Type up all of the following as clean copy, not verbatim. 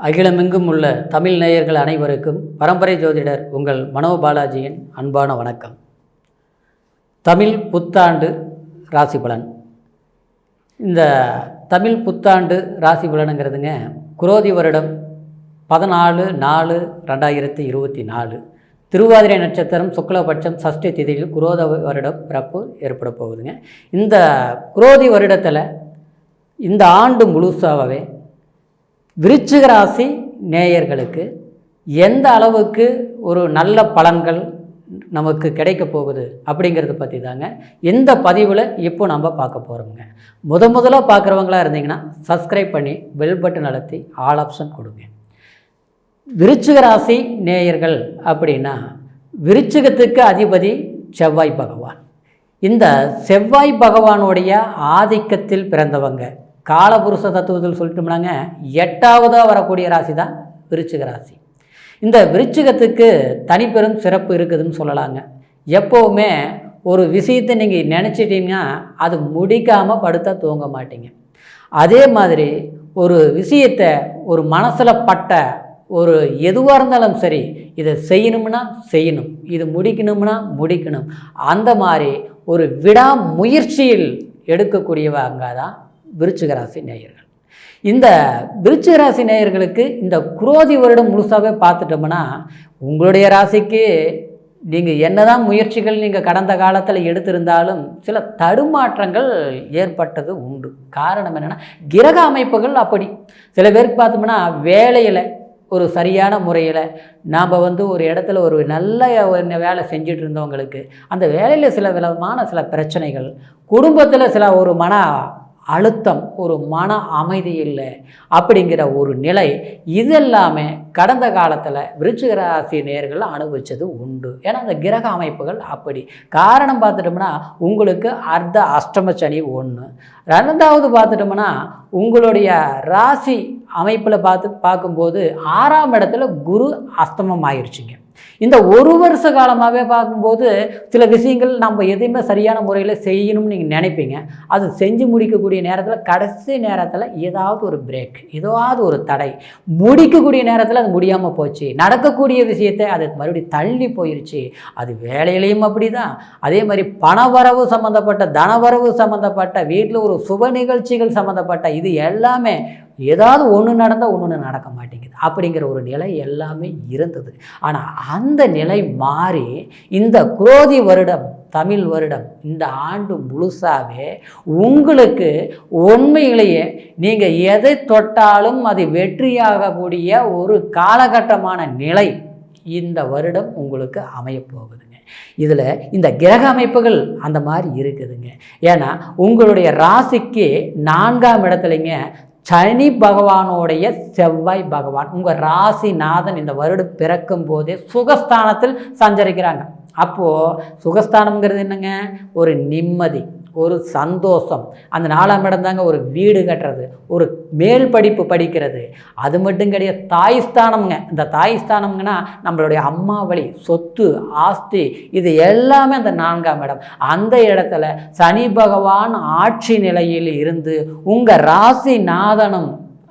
அகிலமெங்கும் உள்ள தமிழ் நேயர்கள் அனைவருக்கும் பரம்பரை ஜோதிடர் உங்கள் மனோபாலாஜியின் அன்பான வணக்கம். தமிழ் புத்தாண்டு ராசி பலன். இந்த தமிழ் புத்தாண்டு ராசி பலனுங்கிறதுங்க குரோதி வருடம் 14/4/2024 திருவாதிரை நட்சத்திரம் சுக்லபட்சம் சஷ்டி திதியில் குரோத வருடம் பிறப்பு ஏற்பட போகுதுங்க. இந்த குரோதி வருடத்தில் இந்த ஆண்டு முழுசாகவே விருச்சிக ராசி நேயர்களுக்கு எந்த அளவுக்கு ஒரு நல்ல பலன்கள் நமக்கு கிடைக்க போகுது அப்படிங்கிறத பற்றி தாங்க இந்த பதிவில் இப்போ நம்ம பார்க்க போகிறோங்க. முதலாக பார்க்குறவங்களா இருந்தீங்கன்னா சப்ஸ்கிரைப் பண்ணி பெல் பட்டன் அழுத்தி ஆல் ஆப்ஷன் கொடுங்க. விருச்சிக ராசி நேயர்கள் அப்படின்னா விருச்சிகத்துக்கு அதிபதி செவ்வாய் பகவான். இந்த செவ்வாய் பகவானுடைய ஆதிக்கத்தில் பிறந்தவங்க காலபுருஷ தத்துவத்தில் சொல்லிட்டோம்னாங்க 8ஆவதாக வரக்கூடிய ராசி தான் விருச்சிக ராசி. இந்த விருச்சிகத்துக்கு தனிப்பெரும் சிறப்பு இருக்குதுன்னு சொல்லலாங்க. எப்போவுமே ஒரு விஷயத்தை நீங்கள் நினச்சிட்டிங்கன்னா அது முடிக்காமல் படுத்தா தூங்க மாட்டீங்க. அதே மாதிரி ஒரு விஷயத்தை ஒரு மனசில் பட்ட ஒரு எதுவாக இருந்தாலும் சரி, இதை செய்யணும்னா செய்யணும், இது முடிக்கணும்னா முடிக்கணும், அந்த மாதிரி ஒரு விடாமுயற்சியில் எடுக்கக்கூடியவங்க தான் விருச்சிக ராசி நேயர்கள். இந்த விருச்சிக ராசி நேயர்களுக்கு இந்த குரோதி வருடம் முழுசாகவே பார்த்துட்டோம்னா உங்களுடைய ராசிக்கு நீங்கள் என்னதான் முயற்சிகள் நீங்கள் கடந்த காலத்தில் எடுத்திருந்தாலும் சில தடுமாற்றங்கள் ஏற்பட்டது உண்டு. காரணம் என்னென்னா கிரக அமைப்புகள் அப்படி. சில பேருக்கு பார்த்தோம்னா வேலையில் ஒரு சரியான முறையில் நாம் ஒரு இடத்துல ஒரு நல்ல வேலை செஞ்சுட்டு இருந்தவங்களுக்கு அந்த வேலையில் சில விதமான சில பிரச்சனைகள், குடும்பத்தில் சில ஒரு மன அழுத்தம், ஒரு மன அமைதி இல்லை அப்படிங்கிற ஒரு நிலை, இதெல்லாமே கடந்த காலத்தில் விருச்சிக ராசி நேயர்கள் அனுபவித்தது உண்டு. ஏன்னா அந்த கிரக அமைப்புகள் அப்படி. காரணம் பார்த்துட்டோம்னா உங்களுக்கு அர்த்த அஷ்டம சனி 1, 2வது பார்த்துட்டோம்னா உங்களுடைய ராசி அமைப்பில் பார்க்கும்போது 6ஆம் இடத்துல குரு அஸ்தமம் ஆயிடுச்சுங்க. இந்த ஒரு வருஷ காலமாகவே பார்க்கும்போது சில விஷயங்கள் நம்ம எதையுமே சரியான முறையில் செய்யணும்னு நீங்கள் நினைப்பீங்க. அது செஞ்சு முடிக்கக்கூடிய நேரத்தில் கடைசி நேரத்தில் ஏதாவது ஒரு பிரேக், ஏதாவது ஒரு தடை, முடிக்கக்கூடிய நேரத்தில் அது முடியாமல் போச்சு. நடக்கக்கூடிய விஷயத்தை அது மறுபடியும் தள்ளி போயிடுச்சு. அது வேலையிலையும் அப்படி தான். அதே மாதிரி பணவரவு சம்மந்தப்பட்ட, தனவரவு சம்மந்தப்பட்ட, வீட்டில் ஒரு சுப நிகழ்ச்சிகள் சம்மந்தப்பட்ட இது எல்லாமே ஏதாவது ஒன்று நடந்தால் ஒன்று நடக்க மாட்டேங்குது அப்படிங்கிற ஒரு நிலை எல்லாமே இருந்தது. ஆனால் அந்த நிலை மாறி இந்த குரோதி வருடம், தமிழ் வருடம், இந்த ஆண்டு முழுசாகவே உங்களுக்கு உண்மையிலேயே நீங்கள் எதை தொட்டாலும் அது வெற்றியாகக்கூடிய ஒரு காலகட்டமான நிலை இந்த வருடம் உங்களுக்கு அமையப்போகுதுங்க. இதில் இந்த கிரக அமைப்புகள் அந்த மாதிரி இருக்குதுங்க. ஏன்னா உங்களுடைய ராசிக்கு 4ஆம் இடத்துலைங்க சனி பகவானோடைய செவ்வாய் பகவான், உங்கள் ராசிநாதன் இந்த வருடம் பிறக்கும் போதே சுகஸ்தானத்தில் சஞ்சரிக்கிறாங்க. அப்போது சுகஸ்தானம்ங்கிறது என்னங்க? ஒரு நிம்மதி, ஒரு சந்தோஷம். அந்த 4ஆம் இடம் தாங்க ஒரு வீடு கட்டுறது, ஒரு மேல் படிப்பு படிக்கிறது. அது மட்டும் கிடையாது, தாய்ஸ்தானம்ங்க. இந்த தாய்ஸ்தானம்ங்கன்னா நம்மளுடைய அம்மா வழி சொத்து, ஆஸ்தி, இது எல்லாமே அந்த 4ஆம் இடம். அந்த இடத்துல சனி பகவான் ஆட்சி நிலையில் இருந்து உங்கள் ராசிநாதனும்,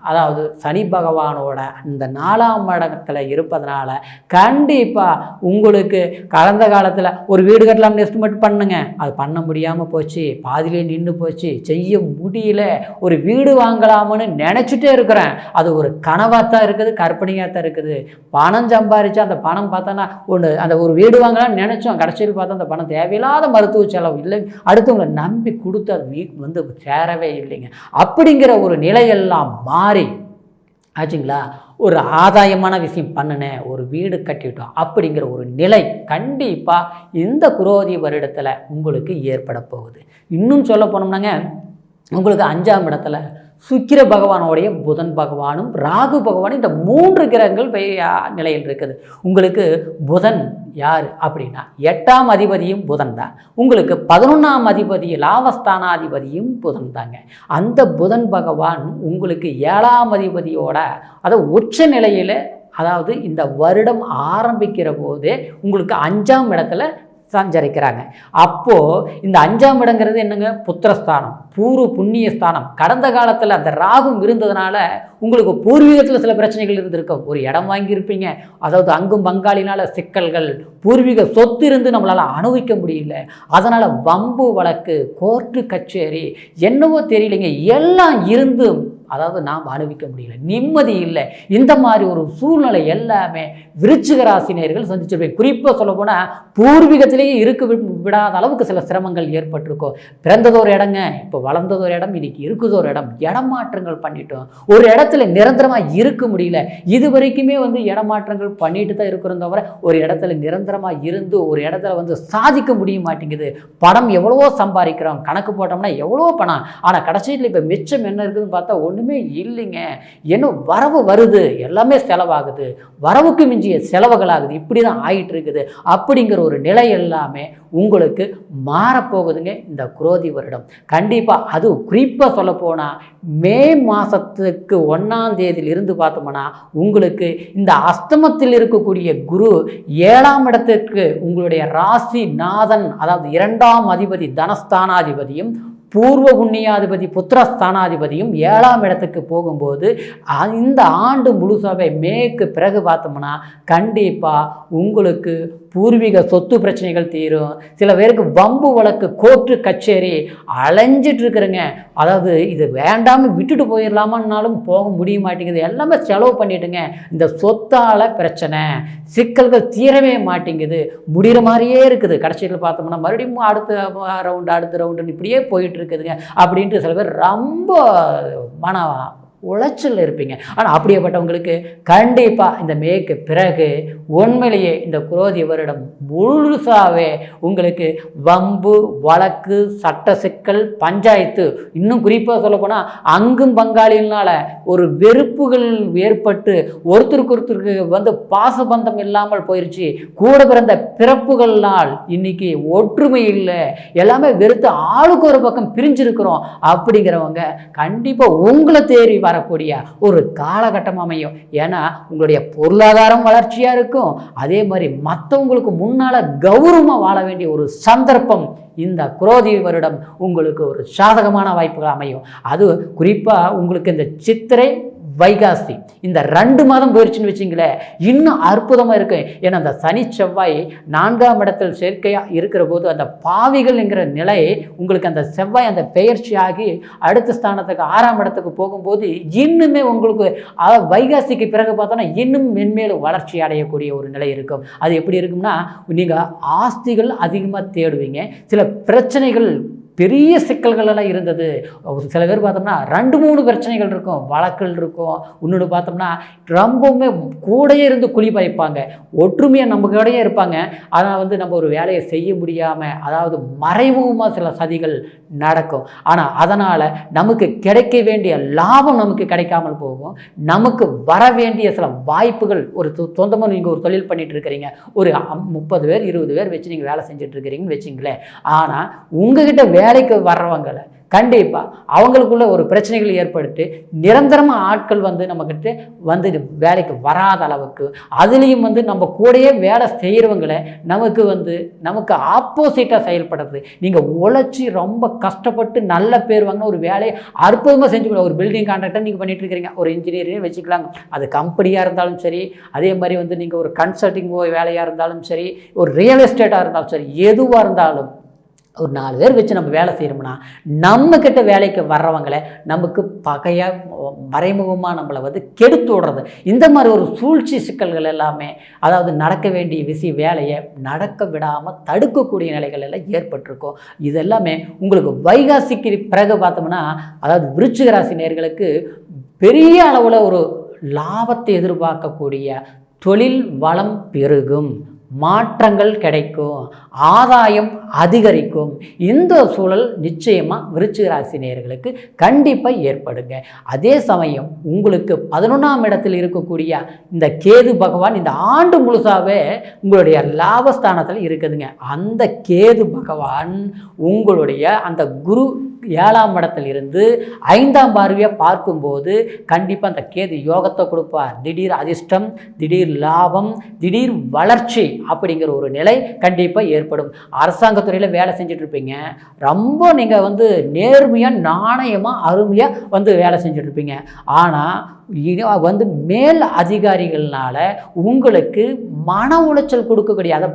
அதாவது சனி பகவானோட இந்த 4ஆம் இடத்துல இருப்பதனால கண்டிப்பாக உங்களுக்கு கடந்த காலத்தில் ஒரு வீடு கட்டலாம்னு எஸ்டிமேட் பண்ணுங்க, அது பண்ண முடியாமல் போச்சு, பாதியிலே நின்று போச்சு, செய்ய முடியல, ஒரு வீடு வாங்கலாம்னு நினச்சிட்டே இருக்கிறேன், அது ஒரு கனவாக தான் இருக்குது, கற்பனையாக தான் இருக்குது. பணம் சம்பாதிச்சா அந்த பணம் பார்த்தோன்னா அந்த ஒரு வீடு வாங்கலாம்னு நினச்சோம், கடைசியில் பார்த்தா அந்த பணம் தேவையில்லாத மருத்துவ செலவு இல்லை, அடுத்தவங்களை நம்பி கொடுத்து அது சேரவே இல்லைங்க. அப்படிங்கிற ஒரு நிலையெல்லாம் மாறி ஆச்சுங்களா, ஒரு ஆதாயமான விஷயம் பண்ணினேன், ஒரு வீடு கட்டிட்டோம் அப்படிங்கிற ஒரு நிலை கண்டிப்பாக இந்த குரோதி வருடத்தில் உங்களுக்கு ஏற்பட போகுது. இன்னும் சொல்ல போனோம்னாங்க உங்களுக்கு 5ஆம் இடத்துல சுக்கிர பகவானோடைய புதன் பகவானும் ராகு பகவானும், இந்த 3 கிரகங்கள் நிலையில் இருக்குது. உங்களுக்கு புதன் யார் அப்படின்னா 8ஆம் அதிபதியும் புதன் தான். உங்களுக்கு 11ஆம் அதிபதி லாபஸ்தானாதிபதியும் புதன் தாங்க. அந்த புதன் பகவான் உங்களுக்கு 7ஆம் அதிபதியோட அதாவது உச்ச நிலையில், அதாவது இந்த வருடம் ஆரம்பிக்கிற போதே உங்களுக்கு 5ஆம் இடத்துல சஞ்சரிக்கிறாங்க. அப்போது இந்த 5ஆம் இடங்கிறது என்னங்க? புத்திரஸ்தானம், பூர்வ புண்ணிய ஸ்தானம். கடந்த காலத்தில் அந்த ராகும் இருந்ததுனால உங்களுக்கு பூர்வீகத்தில் சில பிரச்சனைகள் இருந்திருக்கும். ஒரு இடம் வாங்கியிருப்பீங்க, அதாவது அங்கும் பங்காளினால் சிக்கல்கள், பூர்வீக சொத்து இருந்து நம்மளால் அனுபவிக்க முடியல, அதனால் வம்பு வழக்கு, கோர்ட்டு கச்சேரி, என்னவோ தெரியலைங்க, எல்லாம் இருந்தும் அதாவது நாம் அனுபவிக்க முடியல, நிம்மதி இல்லை. இந்த மாதிரி ஒரு சூழ்நிலை எல்லாமே விருச்சிக ராசினியர்கள் சந்திச்சிருப்பேன். குறிப்பாக சொல்ல போனால் பூர்வீகத்திலேயே இருக்க விடாத அளவுக்கு சில சிரமங்கள் ஏற்பட்டிருக்கும். பிறந்தது ஒரு இடங்க, இப்போ வளர்ந்தது ஒரு இடம், இன்னைக்கு இருக்குது ஒரு இடம். இடமாற்றங்கள் பண்ணிட்டோம், ஒரு இடத்துல நிரந்தரமாக இருக்க முடியல. இது வரைக்குமே இடமாற்றங்கள் பண்ணிட்டு தான் இருக்கிறோம் தவிர ஒரு இடத்துல நிரந்தரமாக இருந்து ஒரு இடத்துல சாதிக்க முடிய மாட்டேங்குது. பணம் எவ்வளவோ சம்பாதிக்கிறோம், கணக்கு போட்டோம்னா எவ்வளவோ பணம், ஆனால் கடைசியில் இப்போ மிச்சம் என்ன இருக்குதுன்னு பார்த்தா ஒன்றுமே இல்லைங்க. என்ன வரவு வருது, எல்லாமே செலவாகுது, வரவுக்கு மிஞ்சிய செலவுகள் ஆகுது. இப்படி தான் ஆகிட்டு இருக்குது. அப்படிங்கிற ஒரு நிலை எல்லாமே உங்களுக்கு மாறப்போகுதுங்க இந்த குரோதி வருடம். கண்டிப்பாக அது குறிப்பாக சொல்ல போனால் மே மாதத்துக்கு 1ஆம் தேதியிலிருந்து பார்த்தோம்னா உங்களுக்கு இந்த அஸ்தமத்தில் இருக்கக்கூடிய குரு 7ஆம் இடத்துக்கு உங்களுடைய ராசி நாதன், அதாவது 2ஆம் அதிபதி தனஸ்தானாதிபதியும் பூர்வ புண்ணியாதிபதி புத்திரஸ்தானாதிபதியும் 7ஆம் இடத்துக்கு போகும்போது இந்த ஆண்டு முழுசாவே மேற்கு பிறகு பார்த்தோம்னா கண்டிப்பாக உங்களுக்கு பூர்வீக சொத்து பிரச்சனைகள் தீரும். சில பேருக்கு வம்பு வழக்கு, கோர்ட்டு கச்சேரி அலைஞ்சிட்டு இருக்கிறேங்க. அதாவது இது வேண்டாமல் விட்டுட்டு போயிடலாமான்னாலும் போக முடிய மாட்டேங்குது, எல்லாமே செலவு பண்ணிட்டுங்க. இந்த சொத்தால் பிரச்சனை, சிக்கல்கள் தீரவே மாட்டேங்குது, முடிகிற மாதிரியே இருக்குது. கடைசியில் பார்த்தோம்னா மறுபடியும் அடுத்த ரவுண்டு இப்படியே போயிட்டு இருக்குதுங்க அப்படின்ட்டு சில பேர் ரொம்ப மன உளைச்சல் இருப்பீங்க. ஆனால் அப்படியேப்பட்டவங்களுக்கு கண்டிப்பாக இந்த மேற்கு பிறகு உண்மையிலேயே இந்த குரோதி வருடம் முழுசாவே உங்களுக்கு வம்பு வழக்கு, சட்ட சிக்கல், பஞ்சாயத்து, இன்னும் குறிப்பாக சொல்ல போனால் அங்கும் பங்காளினால ஒரு வெறுப்புகள் ஏற்பட்டு ஒருத்தருக்கு பாசபந்தம் இல்லாமல் போயிடுச்சு. கூட பிறந்த பிறப்புகள்னால் இன்னைக்கு ஒற்றுமை இல்லை, எல்லாமே வெறுத்து ஆளுக்கு ஒரு பக்கம் பிரிஞ்சிருக்கிறோம். அப்படிங்கிறவங்க கண்டிப்பாக உங்களை தேடி வரக்கூடிய ஒரு காலகட்டம் அமையும். ஏன்னா உங்களுடைய பொருளாதாரம் வளர்ச்சியாக இருக்கும், அதே மாதிரி மற்றவங்களுக்கு முன்னால கௌரவமா வாழ வேண்டிய ஒரு சந்தர்ப்பம் இந்த குரோதி வருடம் உங்களுக்கு ஒரு சாதகமான வாய்ப்புகள் அமையும். அது குறிப்பா உங்களுக்கு இந்த சித்திரை வைகாசி இந்த 2 மாதம் போயிடுச்சுன்னு வச்சிங்களேன், இன்னும் அற்புதமாக இருக்கு. ஏன்னா அந்த சனி செவ்வாய் 4ஆம் இடத்தில் சேர்க்கையாக இருக்கிற போது அந்த பாவிகள் என்கிற நிலை உங்களுக்கு அந்த செவ்வாய் அந்த பெயர்ச்சி ஆகி அடுத்த ஸ்தானத்துக்கு 6ஆம் இடத்துக்கு போகும்போது இன்னுமே உங்களுக்கு வைகாசிக்கு பிறகு பார்த்தோன்னா இன்னும் மென்மேலும் வளர்ச்சி அடையக்கூடிய ஒரு நிலை இருக்கும். அது எப்படி இருக்கும்னா, நீங்கள் ஆஸ்திகள் அதிகமாக தேடுவீங்க, சில பிரச்சனைகள் பெரிய சிக்கல்கள் எல்லாம் இருந்தது. சில பேர் பார்த்தோம்னா 2-3 பிரச்சனைகள் இருக்கும், வழக்குகள் இருக்கும். இன்னொன்று பார்த்தோம்னா ரொம்பவுமே கூடையே இருந்து குழி பறிப்பாங்க, ஒற்றுமையாக நம்ம கூடயே இருப்பாங்க. ஆனால் நம்ம ஒரு வேலையை செய்ய முடியாமல், அதாவது மறைமுகமாக சில சதிகள் நடக்கும். ஆனால் அதனால் நமக்கு கிடைக்க வேண்டிய லாபம் நமக்கு கிடைக்காமல் போகும். நமக்கு வர வேண்டிய சில வாய்ப்புகள், ஒரு சொந்தமாக நீங்கள் ஒரு தொழில் பண்ணிட்டு இருக்கிறீங்க, ஒரு 30 பேர் 20 பேர் வச்சு நீங்கள் வேலை செஞ்சுட்டு இருக்கிறீங்கன்னு வச்சிங்களேன். ஆனால் உங்ககிட்ட வேலைக்கு வர்றவங்களை கண்டிப்பாக அவங்களுக்குள்ள ஒரு பிரச்சனைகள் ஏற்பட்டு நிரந்தரமாக ஆட்கள் நம்மக்கிட்ட வேலைக்கு வராத அளவுக்கு, அதுலேயும் நம்ம கூடயே வேலை செய்கிறவங்களை நமக்கு ஆப்போசிட்டாக செயல்படுறது. நீங்கள் உழைச்சி ரொம்ப கஷ்டப்பட்டு நல்ல பேர் வாங்கின ஒரு வேலையை அற்புதமாக செஞ்சு, ஒரு பில்டிங் கான்ட்ராக்டர் நீங்கள் பண்ணிட்டு இருக்கிறீங்க, ஒரு இன்ஜினியரிங் வச்சுக்கலாங்க, அது கம்பெனியாக இருந்தாலும் சரி, அதே மாதிரி நீங்கள் ஒரு கன்சல்டிங் வேலையாக இருந்தாலும் சரி, ஒரு ரியல் எஸ்டேட்டாக இருந்தாலும் சரி, எதுவாக இருந்தாலும் ஒரு 4 பேர் வச்சு நம்ம வேலை செய்கிறோம்னா நம்மக்கிட்ட வேலைக்கு வர்றவங்களை நமக்கு பகையாக மறைமுகமாக நம்மளை கெடுத்து விடுறது. இந்த மாதிரி ஒரு சூழ்ச்சி சிக்கல்கள் எல்லாமே, அதாவது நடக்க வேண்டிய வேலையை நடக்க விடாமல் தடுக்கக்கூடிய நிலைகள் எல்லாம் ஏற்பட்டிருக்கும். இது எல்லாமே உங்களுக்கு வைகாசிக்கு பிறகு பார்த்தோம்னா, அதாவது விருச்சிக ராசி நேயர்களுக்கு பெரிய அளவில் ஒரு லாபத்தை எதிர்பார்க்கக்கூடிய தொழில் வளம் பெருகும், மாற்றங்கள் கிடைக்கும், ஆதாயம் அதிகரிக்கும். இந்த சூழல் நிச்சயமாக விருச்சிக ராசி நேயர்களுக்கு கண்டிப்பாக ஏற்படுங்க. அதே சமயம் உங்களுக்கு 11ஆம் இடத்தில் இருக்கக்கூடிய இந்த கேது பகவான் இந்த ஆண்டு முழுசாவே உங்களுடைய லாபஸ்தானத்தில் இருக்குதுங்க. அந்த கேது பகவான் உங்களுடைய அந்த குரு 7ஆம் இடத்தில் இருந்து 5ஆம் பார்வையாக பார்க்கும்போது கண்டிப்பாக அந்த கேது யோகத்தை கொடுப்பார். திடீர் அதிர்ஷ்டம், திடீர் லாபம், திடீர் வளர்ச்சி அப்படிங்கிற ஒரு நிலை கண்டிப்பாக ஏற்படும். அரசாங்கத்துறையில் வேலை செஞ்சுட்டு இருப்பீங்க, ரொம்ப நீங்கள் வந்து நேர்மையாக நாணயமாக அருமையாக வந்து வேலை செஞ்சுட்ருப்பீங்க. ஆனால் வந்து மேல் அதிகாரிகள்னால உங்களுக்கு மன உளைச்சல் கொடுக்கக்கூடிய அதை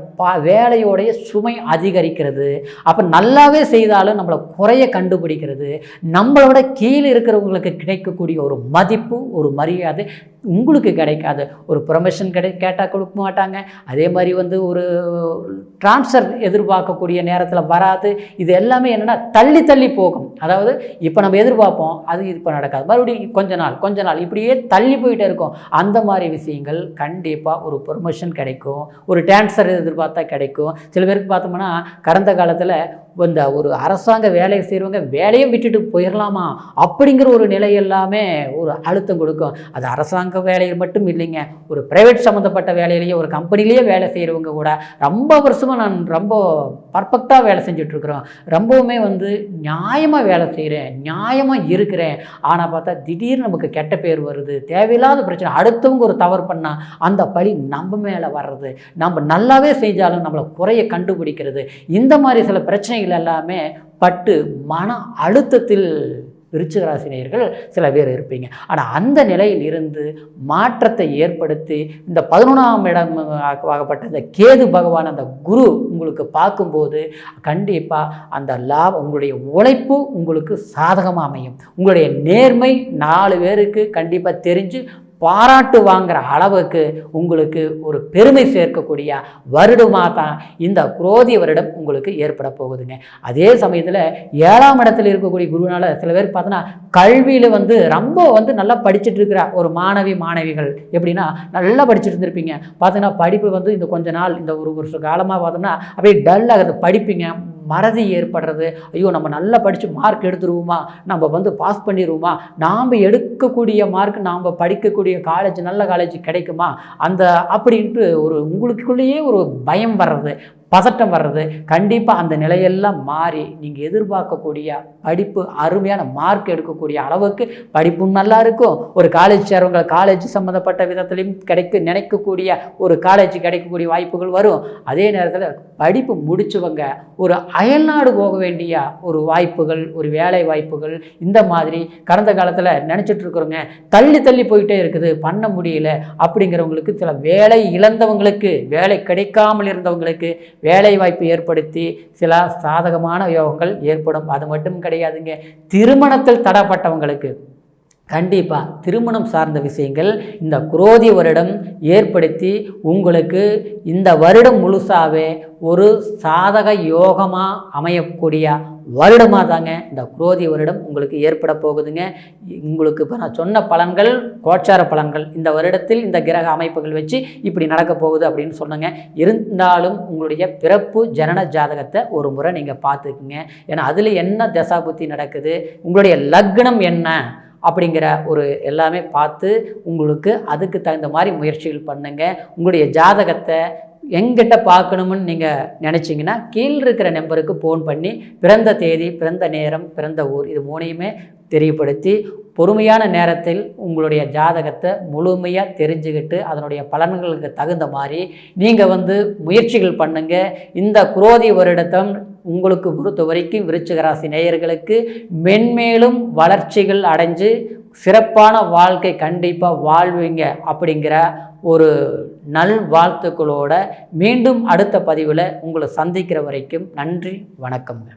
வேலையோடைய சுமை அதிகரிக்கிறது. அப்போ நல்லாவே செய்தாலும் நம்மளை குறைய கண்டுபிடிக்கிறது. நம்மளோட கீழே இருக்கிறவங்களுக்கு கிடைக்கக்கூடிய ஒரு மதிப்பு, ஒரு மரியாதை உங்களுக்கு கிடைக்காது. ஒரு ப்ரொமோஷன் கேட்டால் கொடுக்க மாட்டாங்க. அதே மாதிரி வந்து ஒரு ட்ரான்ஸ்ஃபர் எதிர்பார்க்கக்கூடிய நேரத்தில் வராது. இது எல்லாமே என்னென்னா தள்ளி தள்ளி போகும். அதாவது இப்போ நம்ம எதிர்பார்ப்போம், அது இப்போ நடக்காது, மறுபடியும் கொஞ்ச நாள் இப்படியே தள்ளி போயிட்டே இருக்கும். அந்த மாதிரி விஷயங்கள் கண்டிப்பாக ஒரு ப்ரொமோஷன் கிடைக்கும், ஒரு ட்ரான்ஸ்ஃபர் எதிர்பார்த்தா கிடைக்கும். சில பேருக்கு பார்த்தோம்னா கடந்த காலத்தில் இந்த ஒரு அரசாங்க வேலையை செய்கிறவங்க வேலையை விட்டுட்டு போயிடலாமா அப்படிங்கிற ஒரு நிலை எல்லாமே ஒரு அழுத்தம் கொடுக்கும். அது அரசாங்க வேலையில் மட்டும் இல்லைங்க, ஒரு ப்ரைவேட் சம்மந்தப்பட்ட வேலையிலேயே ஒரு கம்பெனிலேயே வேலை செய்கிறவங்க கூட ரொம்ப வருஷமாக நான் ரொம்ப பர்ஃபெக்டாக வேலை செஞ்சிட்ருக்குறோம், ரொம்பவுமே வந்து நியாயமாக வேலை செய்கிறேன், நியாயமாக இருக்கிறேன். ஆனால் பார்த்தா திடீர்னு நமக்கு கெட்ட பேர் வருது, தேவையில்லாத பிரச்சனை, அடுத்தவங்க ஒரு தவறு பண்ணால் அந்த பழி நம்ம மேலே வர்றது, நம்ம நல்லாவே செஞ்சாலும் நம்மளை குறைய கண்டுபிடிக்கிறது. இந்த மாதிரி சில பிரச்சனைகள் எல்லாமே பட்டு மன அழுத்தத்தில் விருச்சிக ராசி நேயர்கள் சில பேர் இருப்பீங்க. ஆனால் அந்த நிலையில் இருந்து மாற்றத்தை ஏற்படுத்தி இந்த 11ஆம் இடம் ஆகப்பட்ட இந்த கேது பகவான் அந்த குரு உங்களுக்கு பார்க்கும்போது கண்டிப்பாக அந்த லாபம், உங்களுடைய உழைப்பு உங்களுக்கு சாதகமாக அமையும். உங்களுடைய நேர்மை 4 பேருக்கு கண்டிப்பாக தெரிஞ்சு பாராட்டு வாங்குகிற அளவுக்கு உங்களுக்கு ஒரு பெருமை சேர்க்கக்கூடிய வருடமாக தான் இந்த குரோதி வருடம் உங்களுக்கு ஏற்பட போகுதுங்க. அதே சமயத்தில் 7ஆம் இடத்துல இருக்கக்கூடிய குருனால சில பேர் பார்த்தோன்னா கல்வியில் வந்து ரொம்ப வந்து நல்லா படிச்சுட்டு இருக்கிற ஒரு மாணவிகள் எப்படின்னா நல்லா படிச்சுட்டு இருந்திருப்பீங்க. பார்த்தீங்கன்னா படிப்பு வந்து இந்த கொஞ்ச நாள் இந்த ஒரு வருஷ காலமாக பார்த்தோம்னா அப்படியே டல் ஆகுது, படிப்பீங்க, மறதி ஏற்படுறது. ஐயோ நம்ம நல்லா படித்து மார்க் எடுத்துருவோமா, நம்ம வந்து பாஸ் பண்ணிடுவோமா, நாம் எடுக்கக்கூடிய மார்க் நாம் படிக்கக்கூடிய காலேஜ் நல்ல காலேஜ் கிடைக்குமா, அந்த அப்படின்ட்டு ஒரு உங்களுக்குள்ளேயே ஒரு பயம் வர்றது, பதட்டம் வர்றது. கண்டிப்பாக அந்த நிலையெல்லாம் மாறி நீங்கள் எதிர்பார்க்கக்கூடிய படிப்பு, அருமையான மார்க் எடுக்கக்கூடிய அளவுக்கு படிப்பும் நல்லா இருக்கும். ஒரு காலேஜ் சேரவங்க காலேஜ் சம்மந்தப்பட்ட விதத்துலையும் நினைக்கக்கூடிய ஒரு காலேஜ் கிடைக்கக்கூடிய வாய்ப்புகள் வரும். அதே நேரத்தில் படிப்பு முடிச்சவங்க ஒரு அயல்நாடு போக வேண்டிய ஒரு வாய்ப்புகள், ஒரு வேலை வாய்ப்புகள், இந்த மாதிரி கடந்த காலத்தில் நினச்சிட்டு இருக்கிறவங்க தள்ளி தள்ளி போயிட்டே இருக்குது, பண்ண முடியல அப்படிங்கிறவங்களுக்கு, சில வேலை இழந்தவங்களுக்கு, வேலை கிடைக்காமல் இருந்தவங்களுக்கு வேலை வாய்ப்பு ஏற்படுத்தி சில சாதகமான யோகங்கள் ஏற்படும். அது மட்டும் கிடையாதுங்க, திருமணத்தில் தடைப்பட்டவங்களுக்கு கண்டிப்பாக திருமணம் சார்ந்த விஷயங்கள் இந்த குரோதி வருடம் ஏற்படுத்தி உங்களுக்கு இந்த வருடம் முழுசாவே ஒரு சாதக யோகமாக அமையக்கூடிய வருடமாக தாங்க இந்த குரோதி வருடம் உங்களுக்கு ஏற்பட போகுதுங்க. உங்களுக்கு இப்போ நான் சொன்ன பலன்கள் கோச்சார பலன்கள், இந்த வருடத்தில் இந்த கிரக அமைப்புகள் வச்சு இப்படி நடக்க போகுது அப்படின்னு சொன்னங்க. இருந்தாலும் உங்களுடைய பிறப்பு ஜனன ஜாதகத்தை ஒரு முறை நீங்கள் பார்த்துக்குங்க. ஏன்னா அதில் என்ன தசாபுத்தி நடக்குது, உங்களுடைய லக்னம் என்ன அப்படிங்கிற ஒரு எல்லாமே பார்த்து உங்களுக்கு அதுக்கு தகுந்த மாதிரி முயற்சிகள் பண்ணுங்கள். உங்களுடைய ஜாதகத்தை எங்கிட்ட பார்க்கணும்னு நீங்கள் நினச்சிங்கன்னா கீழே இருக்கிற நம்பருக்கு ஃபோன் பண்ணி பிறந்த தேதி, பிறந்த நேரம், பிறந்த ஊர் இது 3யுமே தெரியப்படுத்தி பொறுமையான நேரத்தில் உங்களுடைய ஜாதகத்தை முழுமையாக தெரிஞ்சுக்கிட்டு அதனுடைய பலன்களுக்கு தகுந்த மாதிரி நீங்கள் வந்து முயற்சிகள் பண்ணுங்கள். இந்த குரோதி வருடத்தம் உங்களுக்கு பொறுத்த வரைக்கும் விருச்சிக ராசி நேயர்களுக்கு மென்மேலும் வளர்ச்சிகள் அடைஞ்சு சிறப்பான வாழ்க்கை கண்டிப்பாக வாழ்வீங்க அப்படிங்கிற ஒரு நல் வாழ்த்துக்களோட மீண்டும் அடுத்த பதிவில் உங்களை சந்திக்கிற வரைக்கும் நன்றி, வணக்கம்ங்க.